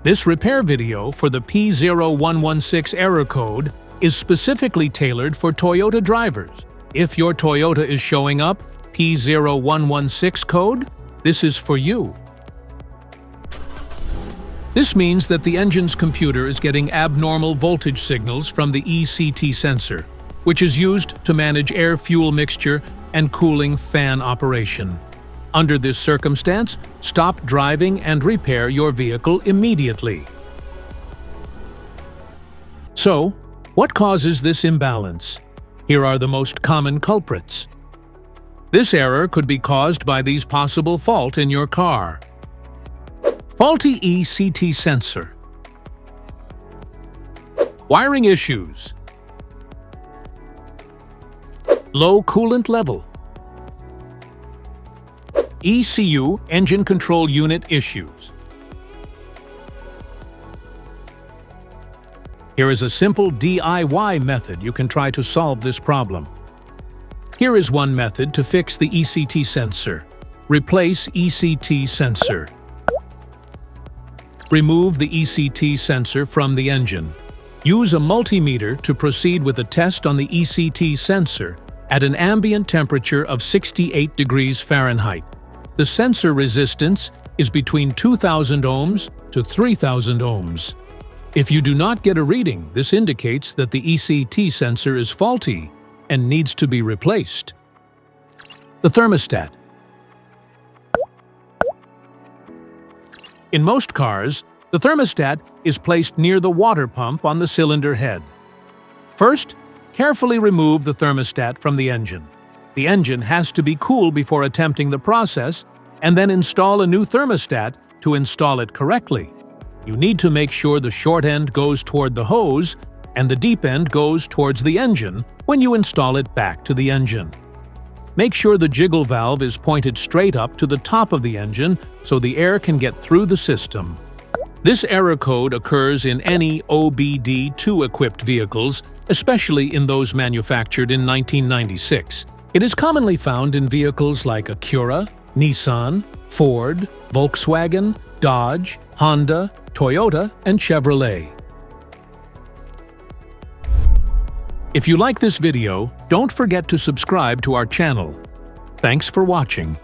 This repair video for the P0116 error code is specifically tailored for Toyota drivers. If your Toyota is showing up P0116 code, this is for you. This means that the engine's computer is getting abnormal voltage signals from the ECT sensor, which is used to manage air-fuel mixture and cooling fan operation. Under this circumstance, stop driving and repair your vehicle immediately. So, what causes this imbalance? Here are the most common culprits. This error could be caused by these possible faults in your car. Faulty ECT sensor. Wiring issues. Low coolant level. ECU, engine control unit issues. Here is a simple DIY method you can try to solve this problem. Here is one method to fix the ECT sensor. Replace ECT sensor. Remove the ECT sensor from the engine. Use a multimeter to proceed with a test on the ECT sensor at an ambient temperature of 68 degrees Fahrenheit. The sensor resistance is between 2,000 ohms to 3,000 ohms. If you do not get a reading, this indicates that the ECT sensor is faulty and needs to be replaced. The thermostat. In most cars, the thermostat is placed near the water pump on the cylinder head. First, carefully remove the thermostat from the engine. The engine has to be cool before attempting the process, and then install a new thermostat to install it correctly. You need to make sure the short end goes toward the hose and the deep end goes towards the engine when you install it back to the engine. Make sure the jiggle valve is pointed straight up to the top of the engine so the air can get through the system. This error code occurs in any OBD2 equipped vehicles, especially in those manufactured in 1996. It is commonly found in vehicles like Acura, Nissan, Ford, Volkswagen, Dodge, Honda, Toyota, and Chevrolet. If you like this video, don't forget to subscribe to our channel. Thanks for watching.